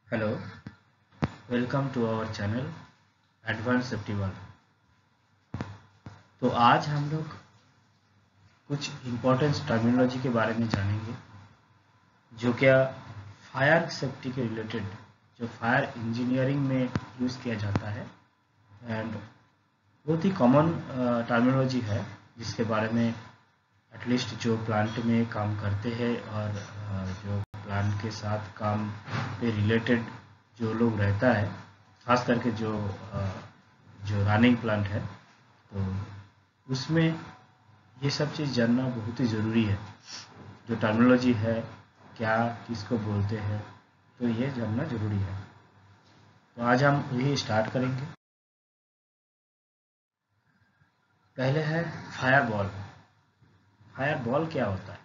Hello, welcome to our channel advance safety world. तो आज हम लोग कुछ इम्पोर्टेंट टर्मिनोलॉजी के बारे में जानेंगे जो क्या फायर सेफ्टी के रिलेटेड, जो फायर इंजीनियरिंग में यूज़ किया जाता है एंड बहुत ही कॉमन टर्मिनोलॉजी है जिसके बारे में एटलीस्ट जो प्लांट में काम करते हैं और जो प्लांट के साथ काम पे रिलेटेड जो लोग रहता है, खास करके जो रनिंग प्लांट है, तो उसमें ये सब चीज़ जानना बहुत ही ज़रूरी है। जो टर्मिनोलॉजी है क्या, किसको बोलते हैं, तो ये जानना ज़रूरी है। तो आज हम यही स्टार्ट करेंगे। पहले है फायर बॉल। फायर बॉल क्या होता है?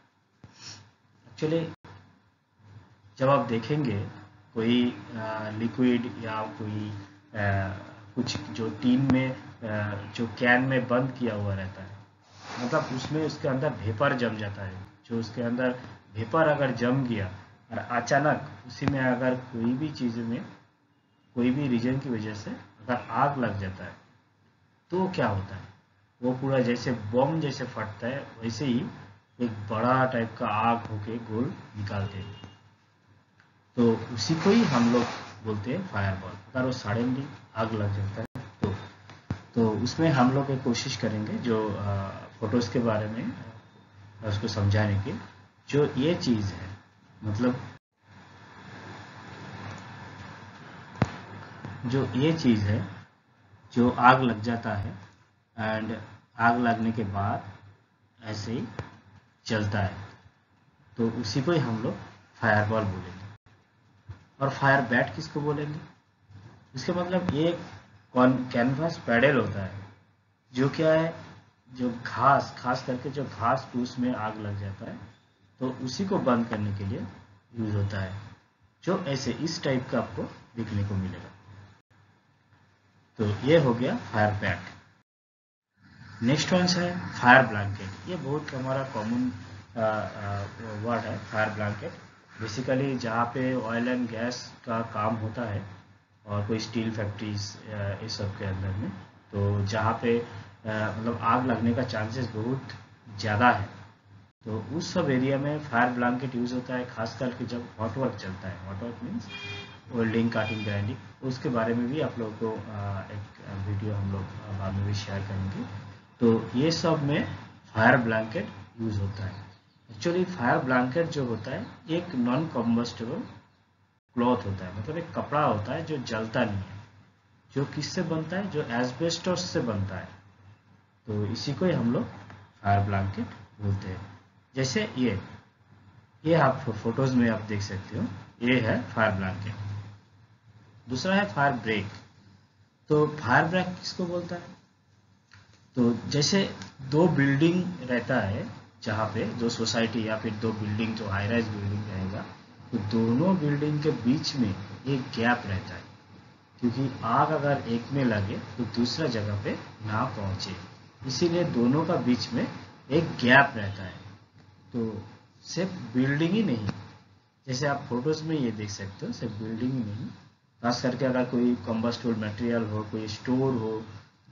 एक्चुअली जब आप देखेंगे कोई लिक्विड या कोई कुछ जो टीन में जो कैन में बंद किया हुआ रहता है, मतलब उसमें उसके अंदर वेपर जम जाता है। जो उसके अंदर वेपर अगर जम गया और अचानक उसी में अगर कोई भी चीज़ में कोई भी रीजन की वजह से अगर आग लग जाता है तो क्या होता है, वो पूरा जैसे बम जैसे फटता है वैसे ही एक बड़ा टाइप का आग होके गोल निकालते हैं। तो उसी को ही हम लोग बोलते हैं फायर बॉल। अगर वो सडनली आग लग जाता है तो उसमें हम लोग एक कोशिश करेंगे जो फोटोज़ के बारे में उसको समझाने की। जो ये चीज़ है, मतलब जो ये चीज़ है जो आग लग जाता है एंड आग लगने के बाद ऐसे ही चलता है, तो उसी को ही हम लोग फायर बॉल बोलेंगे। और फायर बैट किसको बोलेंगे? इसका मतलब ये कैनवास पैडल होता है जो क्या है, जो घास, खास करके जो घास फूस में आग लग जाता है तो उसी को बंद करने के लिए यूज होता है, जो ऐसे इस टाइप का आपको दिखने को मिलेगा। तो ये हो गया फायर बैट। नेक्स्ट वन है फायर ब्लैंकेट। ये बहुत हमारा कॉमन वर्ड है, फायर ब्लैंकेट। बेसिकली जहाँ पे ऑयल एंड गैस का काम होता है और कोई स्टील फैक्ट्रीज इस सब के अंदर में, तो जहाँ पे मतलब आग लगने का चांसेस बहुत ज़्यादा है, तो उस सब एरिया में फायर ब्लैंकेट यूज़ होता है। खास करके जब हॉट वर्क चलता है, hot work means welding, cutting, grinding, उसके बारे में भी आप लोगों को एक वीडियो हम लोग बाद में भी शेयर करेंगे। तो ये सब में फायर ब्लैंकेट यूज़ होता है। एक्चुअली फायर ब्लैंकेट जो होता है एक नॉन कम्बस्टेबल क्लॉथ होता है, मतलब एक कपड़ा होता है जो जलता नहीं है, जो किससे बनता है, जो एस्बेस्टोस से बनता है। तो इसी को ही हम लोग फायर ब्लैंकेट बोलते हैं। जैसे ये आप फोटोज में आप देख सकते हो, ये है फायर ब्लैंकेट। दूसरा है फायर ब्रेक। तो फायर ब्रेक किसको बोलता है? तो जैसे दो बिल्डिंग रहता है, जहाँ पे दो सोसाइटी या फिर दो बिल्डिंग, जो हाई राइज बिल्डिंग रहेगा, तो दोनों बिल्डिंग के बीच में एक गैप रहता है, क्योंकि आग अगर एक में लगे तो दूसरा जगह पे ना पहुंचे, इसीलिए दोनों का बीच में एक गैप रहता है। तो सिर्फ बिल्डिंग ही नहीं, जैसे आप फोटोज में ये देख सकते हो, सिर्फ बिल्डिंग ही नहीं, खास करके अगर कोई कम्बस्टेबल मटेरियल हो, कोई स्टोर हो,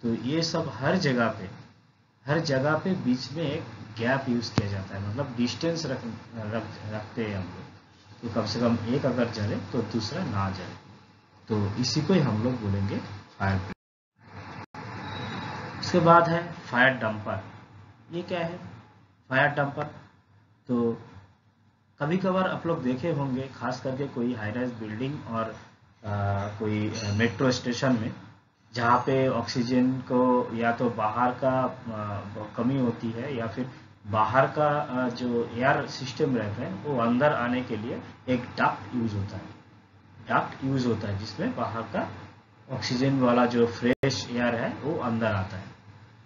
तो ये सब हर जगह पे बीच में एक गैप यूज किया जाता है, मतलब डिस्टेंस रखते हैं हम लोग, तो कम से कम एक अगर जले तो दूसरा ना जले। तो इसी को ही हम लोग बोलेंगे फायर ब्रेक। उसके बाद है फायर डंपर। ये क्या है फायर डंपर? तो कभी कभार आप लोग देखे होंगे, खास करके कोई हाई राइज बिल्डिंग और कोई मेट्रो स्टेशन में, जहाँ पे ऑक्सीजन को या तो बाहर का कमी होती है या फिर बाहर का जो एयर सिस्टम रहता है वो अंदर आने के लिए एक डक्ट यूज होता है। डक्ट यूज होता है जिसमें बाहर का ऑक्सीजन वाला जो फ्रेश एयर है वो अंदर आता है,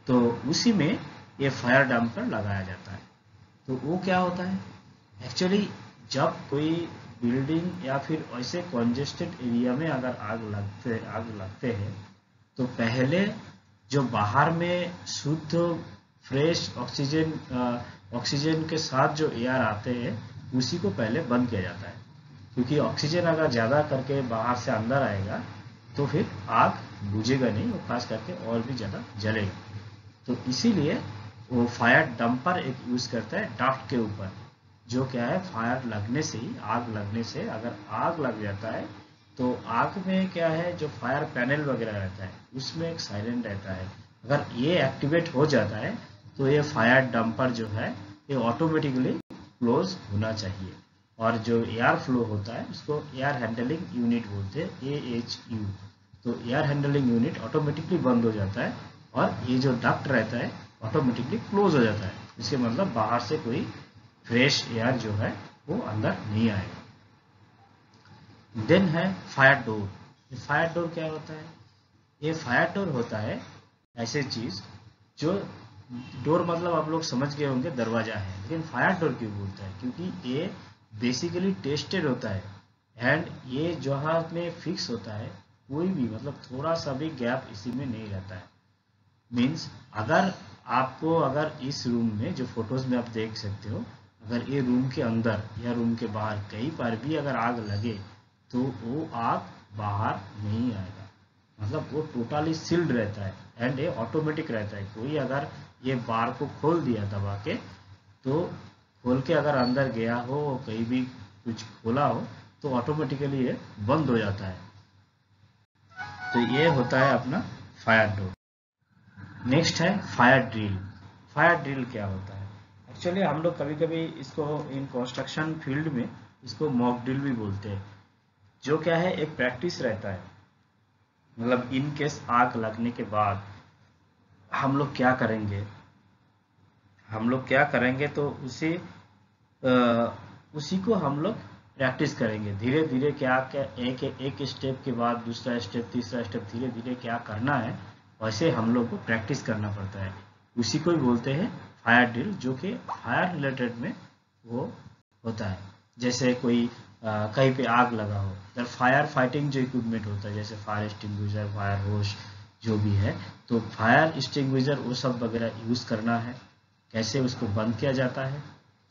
तो उसी में ये फायर डंपर लगाया जाता है। तो वो क्या होता है? एक्चुअली जब कोई बिल्डिंग या फिर ऐसे कॉन्जेस्टेड एरिया में अगर आग लगते हैं, तो पहले जो बाहर में शुद्ध फ्रेश ऑक्सीजन के साथ जो एयर आते हैं, उसी को पहले बंद किया जाता है। क्योंकि ऑक्सीजन अगर ज़्यादा करके बाहर से अंदर आएगा तो फिर आग बुझेगा नहीं, और खास करके और भी ज़्यादा जलेगा। तो इसीलिए वो फायर डंपर एक यूज़ करता है डाफ्ट के ऊपर, जो क्या है फायर लगने से ही, आग लगने से अगर आग लग जाता है तो आग में क्या है जो फायर पैनल वगैरह रहता है उसमें एक साइलेंट रहता है, अगर ये एक्टिवेट हो जाता है तो ये फायर डंपर जो है ये ऑटोमेटिकली क्लोज होना चाहिए। और जो एयर फ्लो होता है उसको एयर हैंडलिंग यूनिट बोलते हैं, AHU। तो एयर हैंडलिंग यूनिट ऑटोमेटिकली बंद हो जाता है और ये जो डक्ट रहता है ऑटोमेटिकली क्लोज हो जाता है। इसके मतलब बाहर से कोई फ्रेश एयर जो है वो अंदर नहीं आएगा। देन है फायर डोर। फायर डोर क्या होता है? ये फायर डोर होता है ऐसे चीज जो, डोर मतलब आप लोग समझ गए होंगे दरवाजा है, लेकिन फायर डोर क्यों बोलता है? क्योंकि ये बेसिकली टेस्टेड होता है एंड ये जहाँ में फिक्स होता है, कोई भी मतलब थोड़ा सा भी गैप इसी में नहीं रहता है। मीन्स अगर आपको, अगर इस रूम में जो फोटोज में आप देख सकते हो, अगर ये रूम के अंदर या रूम के बाहर कहीं पर भी अगर आग लगे तो वो आग बाहर नहीं आएगा, मतलब वो टोटली सील्ड रहता है एंड ये ऑटोमेटिक रहता है। कोई अगर ये बार को खोल दिया दबा के, तो खोल के अगर अंदर गया हो, कहीं भी कुछ खोला हो, तो ऑटोमेटिकली ये बंद हो जाता है। तो ये होता है अपना फायर डोर। नेक्स्ट है फायर ड्रिल। फायर ड्रिल क्या होता है? एक्चुअली हम लोग कभी कभी इसको इन कंस्ट्रक्शन फील्ड में इसको मॉक ड्रिल भी बोलते हैं, जो क्या है एक प्रैक्टिस रहता है। मतलब इन केस आग लगने के बाद हम लोग क्या करेंगे, तो उसी को हम लोग प्रैक्टिस करेंगे धीरे धीरे। क्या क्या एक स्टेप के बाद दूसरा स्टेप, तीसरा स्टेप, धीरे धीरे क्या करना है वैसे हम लोग को प्रैक्टिस करना पड़ता है। उसी को ही बोलते हैं फायर ड्रिल, जो कि फायर रिलेटेड में वो होता है। जैसे कोई कहीं पे आग लगा हो, तो फायर फाइटिंग जो इक्विपमेंट होता है, जैसे फायर एक्सटिंग्विशर, फायर होस जो भी है, तो फायर एक्सटिंग्विशर वो सब वगैरह यूज़ करना है। कैसे उसको बंद किया जाता है,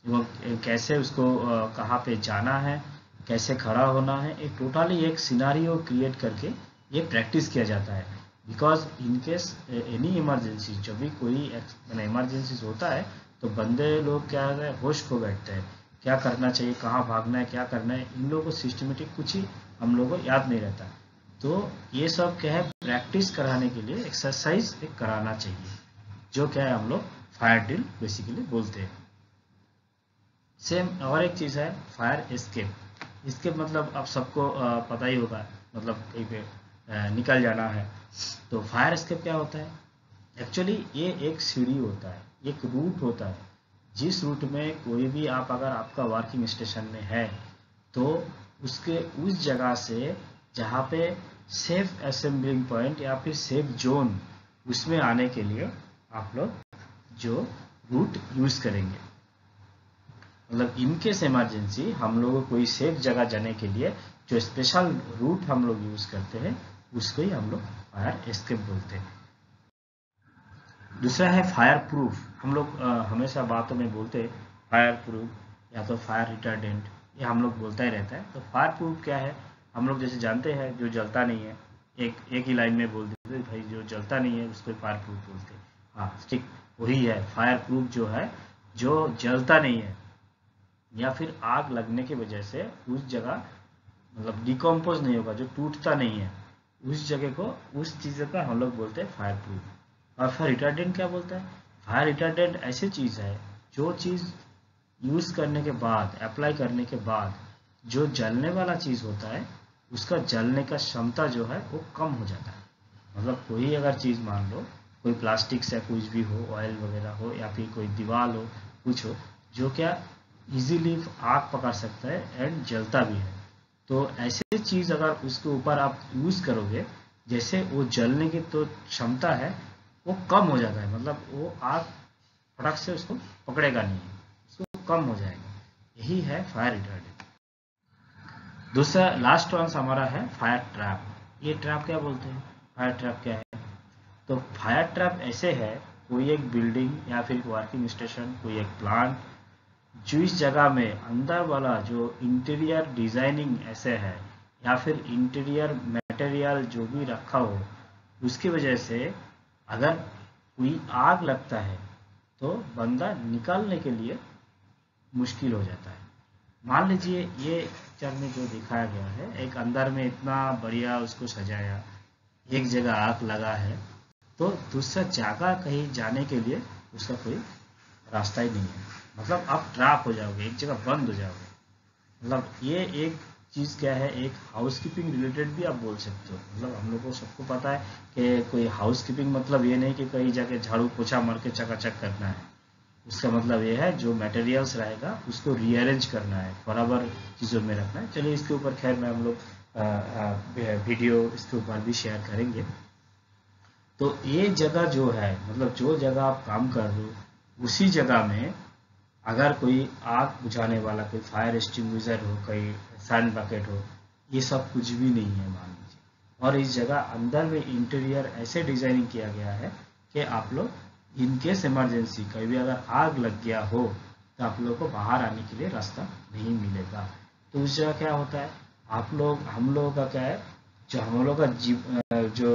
एवं कैसे उसको कहाँ पे जाना है, कैसे खड़ा होना है, एक टोटली एक सिनारियो क्रिएट करके ये प्रैक्टिस किया जाता है। Because in case any emergency, जब भी कोई इमरजेंसी होता है तो बंदे लोग क्या है होश खो बैठते हैं, क्या करना चाहिए, कहाँ भागना है, क्या करना है, इन लोगों को सिस्टमेटिक कुछ ही हम लोगों को याद नहीं रहता। तो ये सब क्या है प्रैक्टिस कराने के लिए एक्सरसाइज एक कराना चाहिए, जो क्या है हम लोग फायर ड्रिल बेसिकली बोलते हैं। सेम और एक चीज़ है फायर एस्केप। एस्केप मतलब आप सबको पता ही होगा, मतलब कहीं पे निकल जाना है। तो फायर एस्केप क्या होता है? एक्चुअली ये एक सीढ़ी होता है, एक रूट होता है, जिस रूट में कोई भी आप अगर आपका वर्किंग स्टेशन में है तो उसके उस जगह से जहाँ पे सेफ असेंबलिंग पॉइंट या फिर सेफ जोन, उसमें आने के लिए आप लोग जो रूट यूज़ करेंगे, मतलब इनकेस इमरजेंसी हम लोगों को कोई सेफ जगह जाने के लिए जो स्पेशल रूट हम लोग यूज़ करते हैं उसको ही हम लोग फायर एस्केप बोलते हैं। दूसरा है फायर प्रूफ। हम लोग हमेशा बातों में बोलते हैं फायर प्रूफ या तो फायर रिटार्डेंट, ये हम लोग बोलता ही रहता है। तो फायर प्रूफ क्या है? हम लोग जैसे जानते हैं जो जलता नहीं है, एक ही लाइन में बोल देते भाई जो जलता नहीं है उसको फायर प्रूफ बोलते हैं। हाँ ठीक वही है फायर प्रूफ, जो है जो जलता नहीं है या फिर आग लगने की वजह से उस जगह मतलब डिकम्पोज नहीं होगा, जो टूटता नहीं है, उस जगह को, उस चीज़ का हम लोग बोलते हैं फायर प्रूफ। और फायर रिटार्डेंट क्या बोलता है? फायर रिटार्डेंट ऐसी चीज़ है जो चीज़ यूज़ करने के बाद, अप्लाई करने के बाद जो जलने वाला चीज़ होता है उसका जलने का क्षमता जो है वो कम हो जाता है। मतलब कोई अगर चीज़ मान लो, कोई प्लास्टिक से कुछ भी हो, ऑयल वगैरह हो या फिर कोई दीवार हो, कुछ हो, जो क्या इजीली आग पकड़ सकता है एंड जलता भी है, तो ऐसे चीज़ अगर उसके ऊपर आप यूज़ करोगे, जैसे वो जलने की तो क्षमता है वो कम हो जाता है, मतलब वो आग फटक से उसको पकड़ेगा नहीं, उसको कम हो जाएगा। यही है फायर रिटार्डेंट। दूसरा लास्ट वन हमारा है फायर ट्रैप। ये ट्रैप क्या बोलते हैं? फायर ट्रैप क्या है? तो फायर ट्रैप ऐसे है, कोई एक बिल्डिंग या फिर वर्किंग स्टेशन, कोई एक प्लांट जो इस जगह में अंदर वाला जो इंटीरियर डिजाइनिंग ऐसे है या फिर इंटीरियर मटेरियल जो भी रखा हो, उसकी वजह से अगर कोई आग लगता है तो बंदा निकालने के लिए मुश्किल हो जाता है। मान लीजिए ये पिक्चर में जो दिखाया गया है, एक अंदर में इतना बढ़िया उसको सजाया, एक जगह आग लगा है, तो दूसरा जगह कहीं जाने के लिए उसका कोई रास्ता ही नहीं है। मतलब आप ट्रैप हो जाओगे, एक जगह बंद हो जाओगे। मतलब ये एक चीज़ क्या है, एक हाउसकीपिंग रिलेटेड भी आप बोल सकते हो। मतलब हम लोग को सबको पता है कि कोई हाउसकीपिंग मतलब ये नहीं कि कहीं जाके झाड़ू पोछा मार के चकाचक करना है। उसका मतलब ये है जो मटेरियल्स रहेगा उसको रीअरेंज करना है, बराबर चीज़ों में रखना है। चलिए इसके ऊपर खैर मैं हम लोग वीडियो इसके ऊपर भी शेयर करेंगे। तो ये जगह जो है, मतलब जो जगह आप काम कर रहे हो उसी जगह में अगर कोई आग बुझाने वाला, कोई फायर एक्सटिंग्विशर हो, कोई सैंड बकेट हो, ये सब कुछ भी नहीं है मान लीजिए। और इस जगह अंदर में इंटीरियर ऐसे डिजाइनिंग किया गया है कि आप लोग इनकेस इमरजेंसी कहीं भी अगर आग लग गया हो तो आप लोग को बाहर आने के लिए रास्ता नहीं मिलेगा। तो उस जगह क्या होता है, हम लोगों का क्या है, जो हम लोग का जो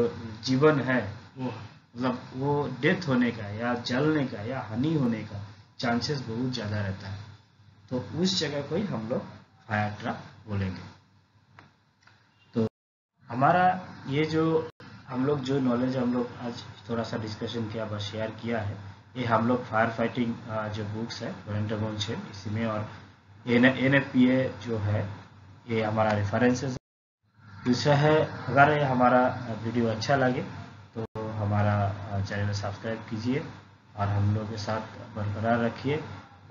जीवन है वो, मतलब वो डेथ होने का या जलने का या हानि होने का चांसेस बहुत ज़्यादा रहता है। तो उस जगह को ही हम लोग फायर ट्रैप बोलेंगे। तो हमारा ये जो हम लोग जो नॉलेज हम लोग आज थोड़ा सा डिस्कशन किया, बस शेयर किया है, ये हम लोग फायर फाइटिंग जो बुक्स है वॉलंटियर से इसी में, और NFPA जो है ये हमारा रेफरेंसेस। दूसरा है, अगर ये हमारा वीडियो अच्छा लगे तो हमारा चैनल सब्सक्राइब कीजिए और हम लोग के साथ बरकरार रखिए,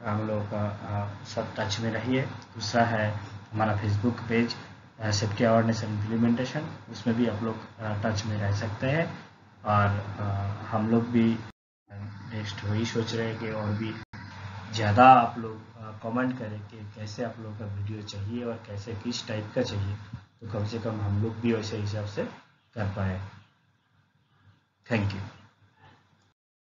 हम लोग का सब टच में रहिए। दूसरा है हमारा Facebook page safety awareness and implementation, उसमें भी आप लोग टच में रह सकते हैं। और हम लोग भी नेक्स्ट वही सोच रहे हैं कि और भी ज़्यादा आप लोग कमेंट करें कि कैसे आप लोग का वीडियो चाहिए और कैसे किस टाइप का चाहिए, तो कम से कम हम लोग भी वैसे हिसाब से कर पाए। Thank you.